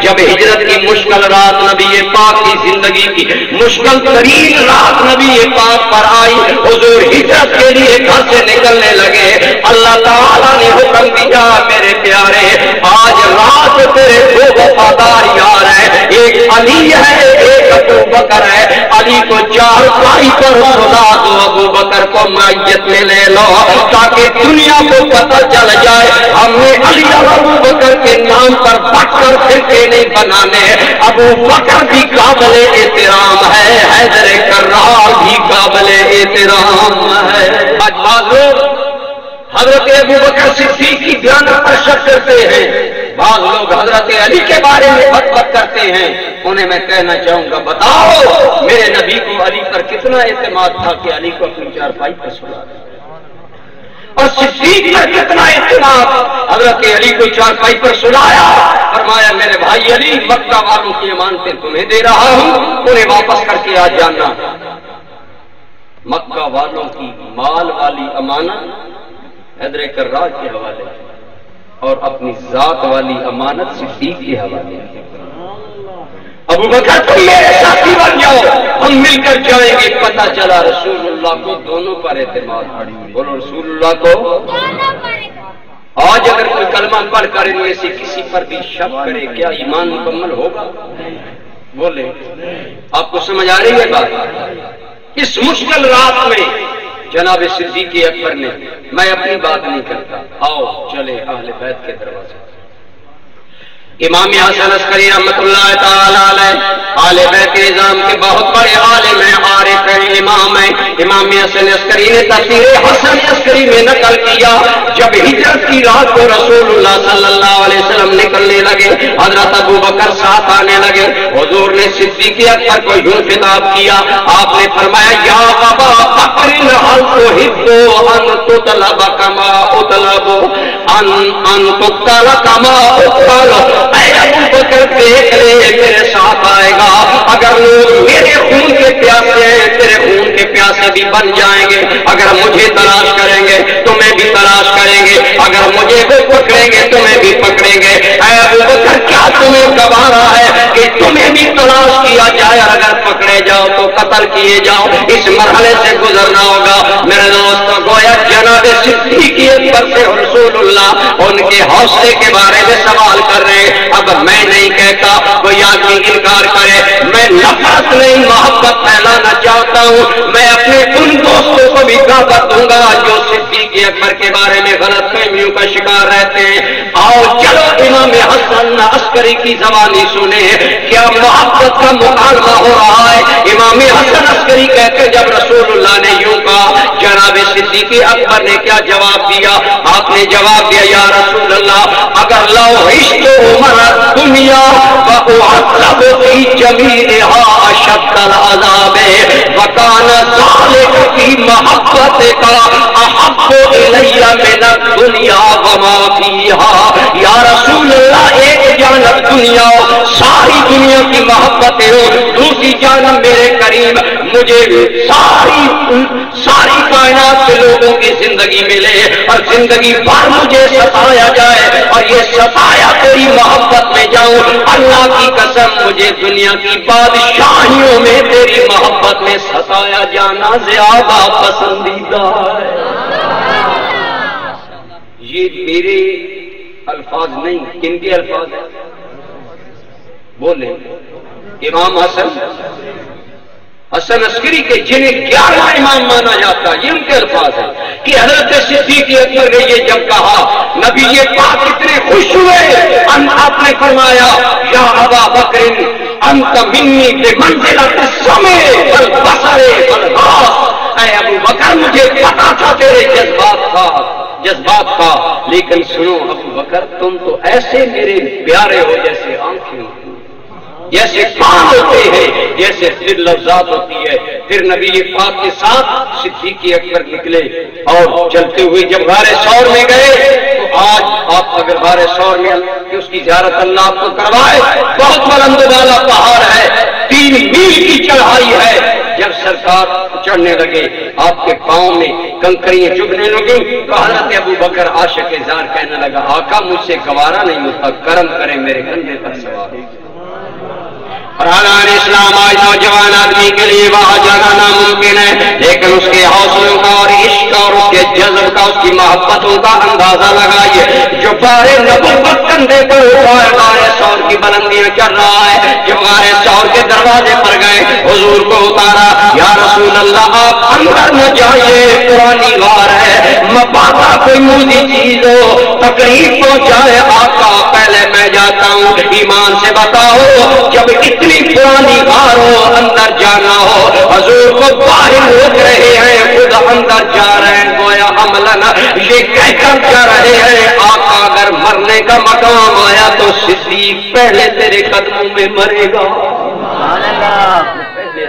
جب ہجرت کی مشکل رات نبی پاک کی زندگی کی مشکل ترین رات نبی پاک پر آئی، حضور ہجرت کے لیے گھر سے نکلنے لگے، اللہ تعالیٰ نے حکم دیا میرے پیارے آج رات تیرے دو وفادار یار ہیں، ایک علی ہے ایک ابو بکر ہے، علی کو چارپائی پر سلا دو، ابو بکر کو میت میں لے لو تاکہ دنیا کو پتہ چل جائے ہم نے علی اور ابو بکر کے نام پر بکر فرقے نہیں بنانے، ابو بکر بھی قابل احترام ہے، حیدر کرار بھی قابل احترام ہے۔ آج بعض لوگ حضرت ابو بکر صدیق کی دیانت پر شک کرتے ہیں، بعض لوگ حضرت علی کے بارے میں بات کرتے ہیں، انہیں میں کہنا چاہوں گا بتاؤ میرے نبی کو علی پر کتنا اعتماد تھا کہ علی کو اپنی چارپائی پر سلا دیا، اور صدیق پر کتنا اعتماد، حضرت علی کو چارپائی پر سلایا، فرمایا میرے بھائی علی مکہ والوں کی امانتیں تمہیں دے رہا ہوں، انہیں واپس کر کے آ جانا۔ مکہ والوں کی مال والی امانت حیدر کرار کے حوالے اور اپنی ذات والی امانت صدیق کے حوالے۔ ابو بکر تم میرے ساتھی بن جاؤ، ہم مل کر جائیں گے۔ پتہ چلا رسول اللہ کو دونوں پر اعتماد، بولو رسول اللہ کو۔ آج اگر کوئی کلمہ پڑھ کر ان میں سے کسی پر بھی شک کرے کیا ایمان مکمل ہوگا؟ بولے آپ کو سمجھ آ رہی ہے بات؟ اس مشکل رات میں جناب صدیق اکبر نے، میں اپنی بات نہیں کرتا، آؤ چلے اہل بیت کے دروازے۔ امام حسن عسکری رحمت اللہ تعالی علیہ اہل بیت نظام کے بہت بڑے عالم ہیں، عارف ہیں، امام ہیں۔ امام حسن عسکری نے تفسیر حسن عسکری میں نقل کیا جب ہجرت کی رات کو رسول اللہ صلی اللہ علیہ وسلم نکلنے لگے، حضرت ابو بکر ساتھ آنے لگے، حضور نے صدیق اکبر کو یوں خطاب کیا، آپ نے فرمایا یا ابا بکر هل تحب ان تطلب کما اطلب ان تقتل کما اقتل، اے ابو بکر دیکھ لے میرے ساتھ آئے گا، اگر لوگ میرے خون کے پیاسے ہیں تیرے خون کے پیاسے بھی بن جائیں گے، اگر مجھے تلاش کریں گے تمہیں بھی تلاش کریں گے، اگر مجھے وہ پکڑیں گے تمہیں بھی پکڑیں گے۔ اے ابو بکر کیا تمہیں گوارا ہے کہ تمہیں بھی تلاش کیا جائے اور اگر پکڑے جاؤ تو قتل کیے جاؤ؟ اس مرحلے سے گزرنا ہوگا میرے دوستوں۔ گویا جناب صدیق اکبر سے رسول اللہ ان کے حوصلے کے بارے میں سوال کر رہے ہیں۔ اب میں نہیں کہتا کوئی آدمی انکار کرے، میں نفرت نہیں محبت پھیلانا چاہتا ہوں، میں اپنے ان دوستوں کو بھی دعوت دوں گا جو صدیق اکبر کے بارے میں غلط فہمیوں کا شکار رہتے ہیں۔ آؤ چلو امام حسن عسکری کی زبانی سنیں، کیا محبت کا مکالمہ ہو رہا ہے؟ امام حسن عسکری کہتے جب رسول اللہ نے یوں کہا، جناب صدیق اکبر نے کیا جواب دیا؟ آپ نے جواب دیا یا رسول اللہ اگر لو عشت عمر دنیا وَأُعَذَّبُ فِي جَمِيعِهَا أَشَدَّ الْعَذَابِ وَكَانَ ذَلِكَ فِي مَحَبَّتِكَ أَحَبُّ إِلَيَّ مِنَ الدُّنْيَا وَمَا فِيهَا۔ یا رسول اللہ ایک جانب دنیا ساری دنیا کی محبتیں ہو، دوسری جانب میرے کریم مجھے ساری کائنات کے لوگوں کی زندگی ملے اور زندگی بھر مجھے ستایا جائے اور یہ ستایا تیری محبت میں جاؤں، اللہ کی قسم مجھے دنیا کی بادشاہیوں میں تیری محبت میں ستایا جانا زیادہ پسندیدہ ہے۔ یہ میرے الفاظ نہیں، کن کے الفاظ ہیں؟ بولے امام حسن عسکری کے جنہیں 11 امام مانا جاتا ہے، یہ ان کے الفاظ ہیں کہ حضرت صدیق اکبر نے یہ جب کہا نبی پاک اتنے خوش ہوئے، آپ نے فرمایا یا ابا بکر انت منی بمنزلۃ السمع والبصر والحواس، اے ابو بکر مجھے پتا تھا تیرے جذبات کا، لیکن سنو ابو بکر تم تو ایسے میرے پیارے ہو جیسے آنکھیں ہوتی، جیسے کان ہوتے ہیں، جیسے دل لفظات ہوتی ہے۔ پھر نبی پاک کے ساتھ صدیق اکبر نکلے اور چلتے ہوئے جب غار ثور میں گئے تو آج آپ اگر غار ثور میں کہ اس کی زیارت اللہ آپ کو کروائے، بہت بلند والا پہاڑ ہے، 3 میل کی چڑھائی ہے، جب سرکار چڑھنے لگے آپ کے پاؤں میں کنکریاں چبھنے لگی تو حضرت ابو بکر عاشق زار کہنے لگا آقا مجھ سے گوارا نہیں ہوتا، کرم کرے میرے کندھے پر سوار۔ اور حالانکہ اسلام آج نوجوان آدمی کے لیے وہاں جانا ناممکن ہے، لیکن اس کے حوصلوں کا اور عشق کا اور اس کے جذب کا، اس کی محبتوں کا اندازہ لگائیے۔ جو بارے نبوت کندھے پر اٹھائے غارِ ثور کی بلندیاں چڑھ رہا ہے، جو غارِ ثور کے دروازے پر گئے حضور کو اتارا، یا رسول اللہ آپ اندر نہ جائیے، پرانی غار ہے، مبادا کوئی موزی چیز ہو تکلیف پہنچائے آقا، پہلے میں جاتا ہوں، ایمان سے بتاؤ جب اتنی پرانی غار ہو اندر جانا ہو، حضور کو باہر روک رہے ہیں، خود اندر جا رہے ہیں، گویا عملاً یہ کہہ کر جا رہے ہیں آقا اگر مرنے کا مقام آیا تو صدیق پہلے تیرے قدموں میں مرے گا۔ پہلے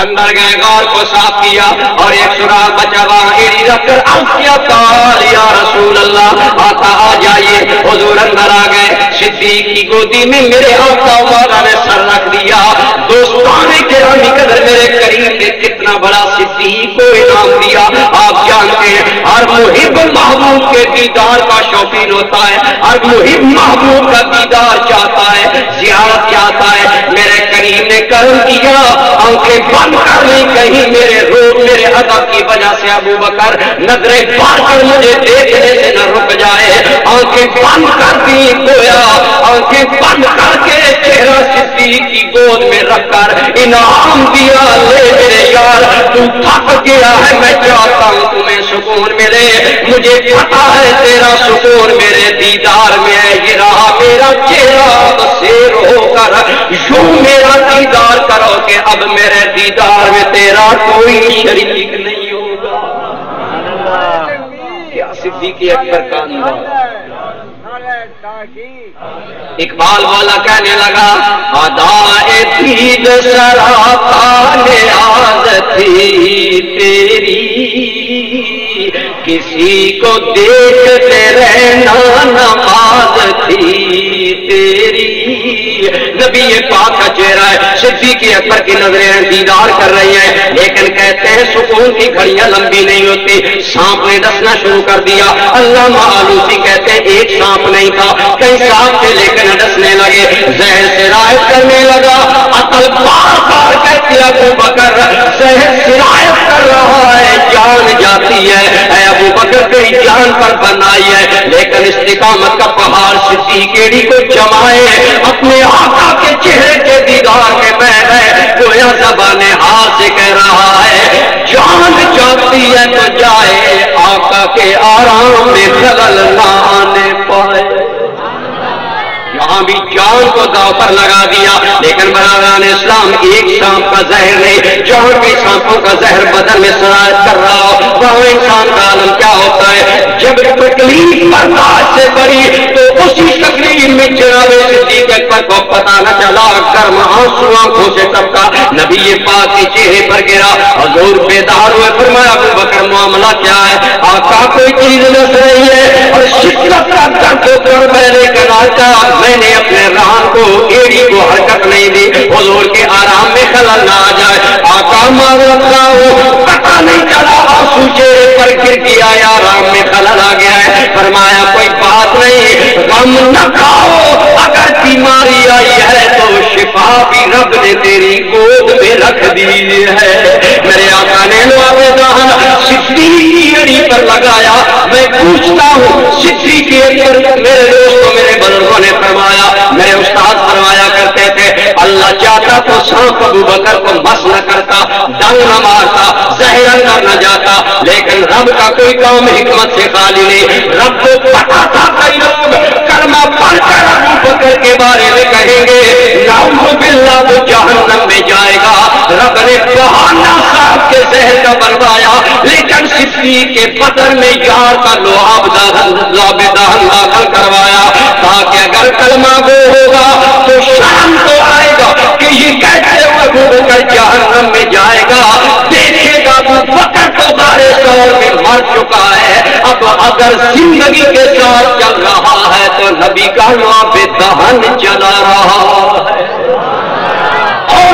اندر گئے، غار کو صاف کیا اور ایک سراغ بچا وہاں ایڑی رکھ کر عرض کیا قال یا رسول اللہ آقا آ جائیے۔ حضور اندر آ گئے، صدیق کی گودی میں میرے آقا والا نے سر رکھ دیا۔ دوستانے گرامی قدر میرے کریم نے کتنا بڑا صدیق کو انعام دیا۔ آپ جانتے ہیں ہر محب محبوب کے دیدار کا شوقین ہوتا ہے، ہر محب محبوب کا دیدار چاہتا ہے، زیارت چاہتا ہے۔ میرے کریم نے کرم کیا، آنکھیں بند کر نہیں کہیں میرے روح میرے ادب کی وجہ سے ابو بکر نظریں پار کر مجھے دیکھنے سے نہ رک جائے، آنکھیں بند کر دی، گویا آنکھیں بند کر کے چہرہ صدیق کی گود میں رکھ کر انعام دیا، لے میرے یار تو تھک گیا ہے، میں چاہتا ہوں تمہیں سکون ملے، مجھے پتا ہے تیرا سکون میرے دیدار میں ہے، یہ رہا میرا چہرہ سیر ہو کر یوں میرا دیدار کرو کہ اب میرے دیدار میں تیرا کوئی شریک نہیں ہوگا۔ کیا صدیق اکبر کا انداز۔ اقبال والا کہنے لگا ادائے دید سراپا نیاز تھی تیری، کسی کو دیکھتے رہنا نماز تھی تیری۔ نبی پاک کا چہرہ ہے، صدیق اکبر کی نظریں دیدار کر رہی ہیں، لیکن کہتے ہیں سکون کی گھڑیاں لمبی نہیں ہوتی، سانپ نے ڈسنا شروع کر دیا۔ علامہ آلوسی کہتے ہیں ایک سانپ نہیں تھا، کئی سانپ تھے لیکن ڈسنے لگے، زہر سرایت کرنے لگا۔ عقل بار بار کہتی ہے ابو بکر زہر سرایت کر رہا ہے، جان جاتی ہے، اے ابو بکر تیری جان پر بنائی ہے، لیکن استقامت کا پہاڑ صدیق ایڑی کو جمائے، اپنے آقا کے چہرے کے دیدار میں بہ گئے، گویا زبان حال سے کہہ رہا ہے جان جاتی ہے تو جائے، آقا کے آرام میں خلل نہ آنے پائے۔ یہاں بھی جان کو داؤ پر لگا دیا، لیکن برادران اسلام ایک سانپ کا زہر نہیں، جہاں کئی سانپوں کا زہر بدن میں سرایت کر رہا ہو، وہاں انسان کا عالم کیا ہوتا ہے۔ جب تکلیف برداشت سے بڑی تو اسی تکلیف میں جناب صدیق اکبر کو پتا نہ چلا، گرم آنسو آنکھوں سے ٹپکا، نبی پاک کے چہرے پر گرا، حضور بیدار ہوئے، فرمایا ابو بکر معاملہ کیا ہے؟ آقا کوئی چیز نس رہی ہے اور شدت کا درد ہو کر میں نے کہا میں نے اپنے رہن کو ایڑی کو حرکت نہیں دی، حضور کے آرام میں خلل نہ آ جائے۔ آقا معذرت کا ہو، پتا نہیں چلا آنسو چہرے پر گر گیا یا آرام میں خلل آ گیا ہے۔ فرمایا کوئی بات نہیں، غم نہ کھاؤ، اگر بیماری آئی ہے تو شفا بھی رب نے تیری گود میں رکھ دی ہے۔ میرے آقا نے دہن صدیق کی ایڑی پر لگایا۔ میں پوچھتا ہوں صدیق کی ایڑی پر، میرے دوستوں میرے بزرگوں نے فرمایا، میرے استاد فرمایا کرتے تھے اللہ چاہتا تو سانپ ابو بکر کو مس نہ کرتا، ڈنگ نہ مارتا، زہر اندر نہ جاتا، لیکن رب کا کوئی کام حکمت سے خالی نہیں۔ رب کو پتا تھا کئی لوگ کلمہ پڑھ کر ابو بکر کے بارے میں کہیں گے نعوذ باللہ وہ جہنم میں جائے گا، رب نے بہانہ صاحب کے زہر کا بنوایا، لیکن صدیق کے بدن میں یار کا لعاب دہن داخل کروایا تاکہ اگر کلمہ گو ہوگا تو شرم تو آئے گا کہ یہ کہتے ہوئے ابو بکر جہنم میں جائے گا، دیکھے گا ابو بکر تو غارِ ثور میں مر چکا ہے، اب اگر زندگی کے ساتھ چل رہا ہے تو نبی کا لعاب دہن چلا رہا ہے۔ اور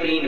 3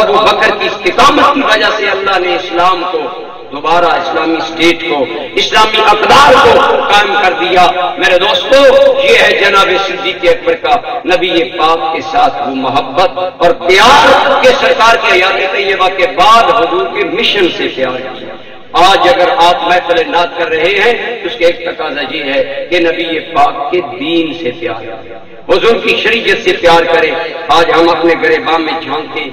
ابو بکر کی استقامت کی وجہ سے اللہ نے اسلام کو دوبارہ اسلامی اسٹیٹ کو اسلامی اقدار کو قائم کر دیا۔ میرے دوستو، یہ ہے جناب صدیق اکبر کا نبی پاک کے ساتھ وہ محبت اور پیار کے سرکار کی حیات طیبہ کے بعد حضور کے مشن سے پیار کیا۔ آج اگر آپ محفل نعت کر رہے ہیں تو اس کا ایک تقاضا یہ ہے کہ نبی پاک کے دین سے پیار کریں، حضور کی شریعت سے پیار کریں۔ آج ہم اپنے گریبان میں جھانکیں،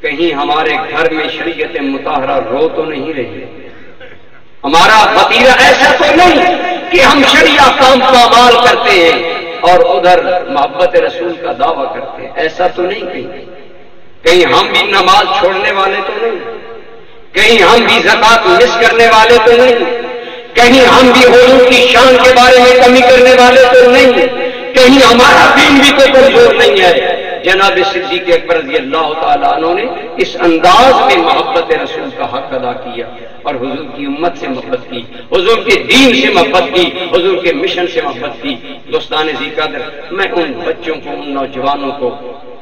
کہیں ہمارے گھر میں شریعت مطہرہ رو تو نہیں رہی، ہمارا وتیرہ ایسا تو نہیں کہ ہم شریعہ کام پامال کرتے ہیں اور ادھر محبت رسول کا دعویٰ کرتے ہیں، ایسا تو نہیں کہیں ہم بھی نماز چھوڑنے والے تو نہیں، کہیں ہم بھی زکوٰۃ مس کرنے والے تو نہیں، کہیں ہم بھی حضور کی شان کے بارے میں کمی کرنے والے تو نہیں، کہیں ہمارا دین بھی کوئی کمزور نہیں ہے۔ جناب صدیق اکبر رضی اللہ تعالیٰ عنہ نے اس انداز میں محبت رسول کا حق ادا کیا اور حضور کی امت سے محبت کی، حضور کے دین سے محبت کی، حضور کے مشن سے محبت کی۔ دوستان ذی قدر، میں ان بچوں کو، ان نوجوانوں کو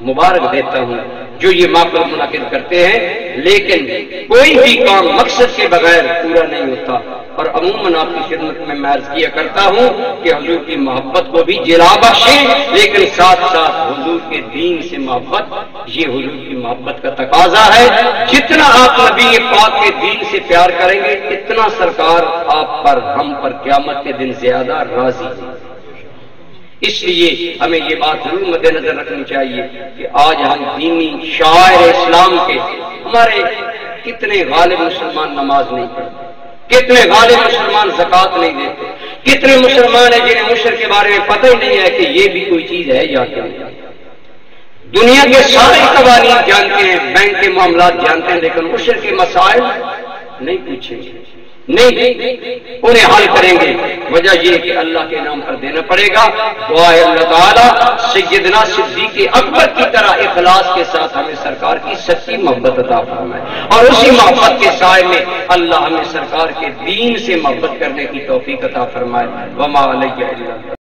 مبارک دیتا ہوں جو یہ محفل منعقد کرتے ہیں، لیکن کوئی بھی کام مقصد کے بغیر پورا نہیں ہوتا، اور عموماً آپ کی خدمت میں عرض کیا کرتا ہوں کہ حضور کی محبت کو بھی جلا بخشیں، لیکن ساتھ ساتھ حضور کے دین سے محبت، یہ حضور کی محبت کا تقاضا ہے۔ جتنا آپ نبی پاک کے دین سے پیار کریں گے اتنا سرکار آپ پر، ہم پر قیامت کے دن زیادہ راضی ہے۔ اس لیے ہمیں یہ بات ضرور مد نظر رکھنی چاہیے کہ آج ہم دینی شاعر اسلام کے، ہمارے کتنے غالب مسلمان نماز نہیں پڑھتے، کتنے غالب مسلمان زکوٰۃ نہیں دیتے، کتنے مسلمان ہیں جنہیں عشر کے بارے میں پتہ ہی نہیں ہے کہ یہ بھی کوئی چیز ہے یا کیا۔ دنیا کے سارے قوانین جانتے ہیں، بینک کے معاملات جانتے ہیں، لیکن عشر کے مسائل نہیں پوچھیں گے، نہیں انہیں حل کریں گے۔ وجہ یہ کہ اللہ کے نام پر دینا پڑے گا۔ دعا ہے اللہ تعالیٰ سیدنا صدیق اکبر کی طرح اخلاص کے ساتھ ہمیں سرکار کی سچی محبت عطا فرمائے، اور اسی محبت کے سائے میں اللہ ہمیں سرکار کے دین سے محبت کرنے کی توفیق عطا فرمائے۔ وما علیہ الا